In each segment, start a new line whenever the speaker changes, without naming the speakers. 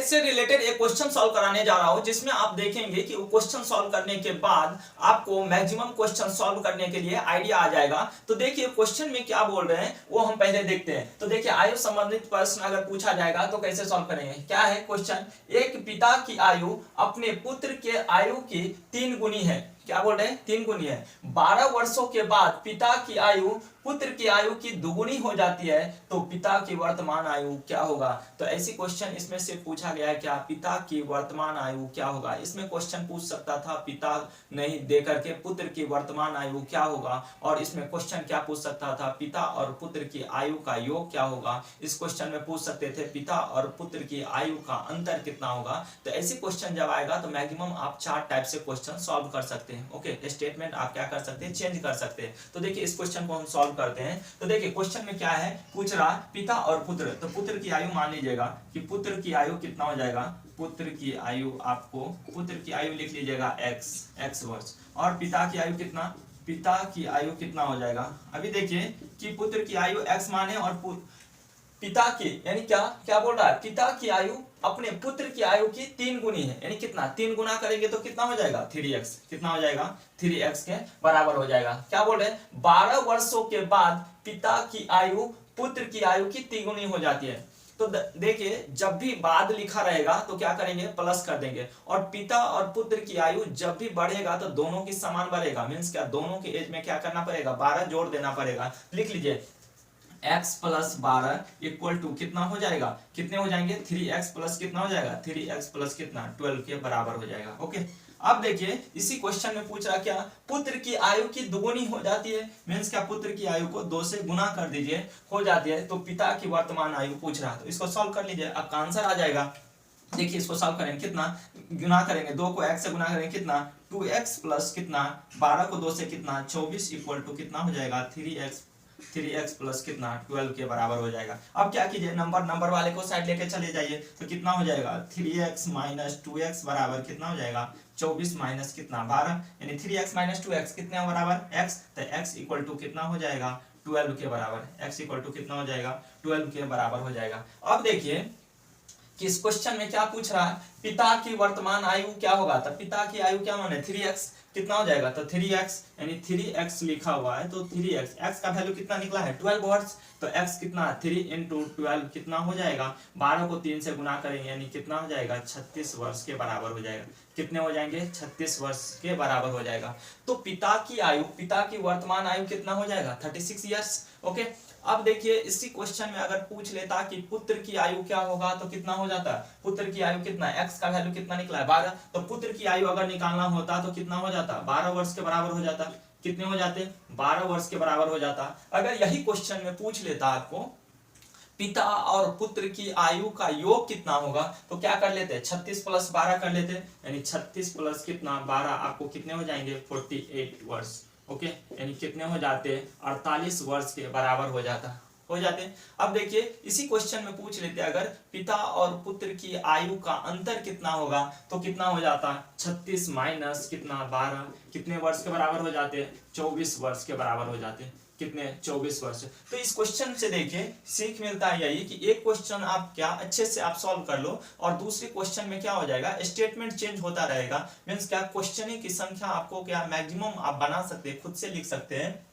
से रिलेटेड एक question solve कराने जा रहा हूं, जिसमें आप देखेंगे कि वो क्वेश्चन सॉल्व करने के बाद आपको मैक्सिमम क्वेश्चन सॉल्व करने के लिए आइडिया आ जाएगा। तो देखिए क्वेश्चन में क्या बोल रहे हैं वो हम पहले देखते हैं। तो देखिए आयु संबंधित प्रश्न अगर पूछा जाएगा तो कैसे सॉल्व करेंगे। क्या है क्वेश्चन, एक पिता की आयु अपने पुत्र के आयु की 3 गुनी है। क्या बोल रहे हैं, 3 गुनी है। 12 वर्षों के बाद पिता की आयु पुत्र की आयु की दुगुनी हो जाती है, तो पिता की वर्तमान आयु क्या होगा। तो ऐसी क्वेश्चन इसमें से पूछा गया है, क्या पिता की वर्तमान आयु क्या होगा। इसमें क्वेश्चन पूछ सकता था पिता नहीं दे करके पुत्र की वर्तमान आयु क्या होगा, और इसमें क्वेश्चन क्या पूछ सकता था, पिता और पुत्र की आयु का योग क्या होगा। इस क्वेश्चन में पूछ सकते थे पिता और पुत्र की आयु का अंतर कितना होगा। तो ऐसी क्वेश्चन जब आएगा तो मैक्सिमम आप 4 टाइप से क्वेश्चन सॉल्व कर सकते हैं। ओके, स्टेटमेंट आप क्या कर सकते हैं, चेंज कर सकते हैं। तो देखिए इस क्वेश्चन को हम सॉल्व करते हैं। तो देखिए क्वेश्चन में क्या है, पूछ रहा पिता और पुत्र। तो पुत्र की आयु मान लीजिएगा कि पुत्र की आयु कितना हो जाएगा, पुत्र की आयु आपको पुत्र की आयु लिख लीजिएगा x वर्ष, और पिता की आयु कितना, पिता की आयु कितना हो जाएगा। अभी देखिए कि पुत्र की आयु x माने और पिता की यानी क्या क्या बोल रहा है, पिता की आयु अपने पुत्र की आयु की 3 गुनी है, यानी कितना 3 गुना करेंगे तो कितना हो जाएगा 3x, कितना हो जाएगा 3x के बराबर हो जाएगा। क्या बोल रहे हैं, 12 वर्षों के बाद पिता की आयु पुत्र की आयु की 3 गुनी हो जाती है। तो देखिए जब भी बाद लिखा रहेगा तो क्या करेंगे, प्लस कर देंगे, और पिता और पुत्र की आयु जब भी बढ़ेगा तो दोनों की समान बढ़ेगा। मीन्स क्या, दोनों की एज में क्या करना पड़ेगा, 12 जोड़ देना पड़ेगा। लिख लीजिए x प्लस 12 इक्वल टू कितना हो जाएगा, कितने हो जाएंगे 3x प्लस कितना हो जाएगा, 3x प्लस कितना 12 के बराबर हो जाएगा। ओके, अब देखिए इसी क्वेश्चन में पूछ रहा क्या, पुत्र की आयु की दुगुनी हो जाती है। मीन्स क्या, पुत्र की आयु को 2 से गुना कर दीजिए, हो जाती है। तो पिता की वर्तमान आयु पूछ रहा है, तो इसको सॉल्व कर लीजिए, आपका आंसर आ जाएगा। देखिए इसको सॉल्व करेंगे, कितना गुना करेंगे, 2 को x से गुना करेंगे, कितना 2x प्लस कितना 12 को 2 से कितना 24 इक्वल टू कितना हो जाएगा 3x प्लस कितना 12 के बराबर हो जाएगा। अब क्या कीजिए, नंबर वाले को साइड लेके चले जाइए, तो कितना हो जाएगा 3x माइनस 2x बराबर कितना हो जाएगा 24 माइनस कितना 12, यानी 3x माइनस 2x कितने बराबर x। तो x इक्वल टू कितना हो जाएगा 12 के बराबर, x इक्वल टू कितना हो जाएगा 12 के बराबर हो जाएगा। अब देखिए कि इस क्वेश्चन में क्या पूछ रहा है, पिता की वर्तमान आयु क्या होगा। तो पिता की आयु क्या माने 3x, कितना हो जाएगा, तो 3x यानी 3x लिखा हुआ है, तो 3x x का वैल्यू कितना निकला है 12 वर्ष। तो x कितना 3 इंटू 12 कितना हो जाएगा, 12 को 3 से गुना करेंगे यानी कितना हो जाएगा 36 वर्ष के बराबर हो जाएगा। कितने हो जाएंगे 36 वर्ष के बराबर हो जाएगा। तो पिता की आयु, पिता की वर्तमान आयु कितना हो जाएगा 36 ईयर्स। ओके, अब देखिए इसी क्वेश्चन में अगर पूछ लेता कि पुत्र की आयु क्या होगा, तो कितना हो जाता, पुत्र की आयु कितना, x का वैल्यू कितना निकला है 12, तो पुत्र की आयु अगर निकालना होता तो कितना हो जाता 12 वर्ष के बराबर हो जाता। कितने हो जाते 12 वर्ष के बराबर हो जाता। अगर यही क्वेश्चन में पूछ लेता आपको पिता और पुत्र की आयु का योग कितना होगा, तो क्या कर लेते 36 प्लस 12 कर लेते, यानी 36 प्लस कितना 12 आपको कितने हो जाएंगे 48 वर्ष। ओके, यानी कितने हो जाते 48 वर्ष के बराबर हो जाते। अब देखिए इसी क्वेश्चन में पूछ लेते अगर पिता और पुत्र की आयु का अंतर कितना होगा, तो कितना हो जाता 36 माइनस कितना 12 कितने वर्ष के बराबर हो जाते 24 वर्ष के बराबर हो जाते। कितने 24 वर्ष। तो इस क्वेश्चन से देखिए सीख मिलता है यही कि एक क्वेश्चन आप क्या अच्छे से आप सॉल्व कर लो, और दूसरे क्वेश्चन में क्या हो जाएगा स्टेटमेंट चेंज होता रहेगा। मीन्स क्या, क्वेश्चन की संख्या आपको क्या मैक्सिमम आप बना सकते हैं, खुद से लिख सकते हैं।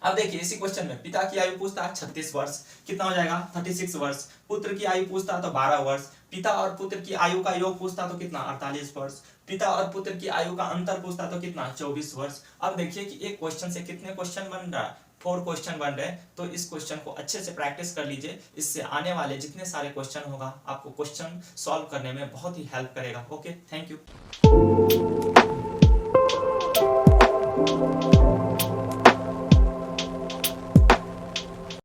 अब देखिए इसी क्वेश्चन में पिता की आयु पूछता है 36 वर्ष, कितना हो जाएगा 36 वर्ष। पुत्र की आयु पूछता है तो 12 वर्ष। पिता और पुत्र की आयु का योग पूछता तो कितना 48 वर्ष। पिता और पुत्र की आयु का अंतर पूछता तो कितना 24 वर्ष। अब देखिए कि एक क्वेश्चन से कितने क्वेश्चन बन रहा है, 4 क्वेश्चन बन रहे हैं। तो इस क्वेश्चन को अच्छे से प्रैक्टिस कर लीजिए, इससे आने वाले जितने सारे क्वेश्चन होगा आपको क्वेश्चन सॉल्व करने में बहुत ही हेल्प करेगा। Okay, thank you.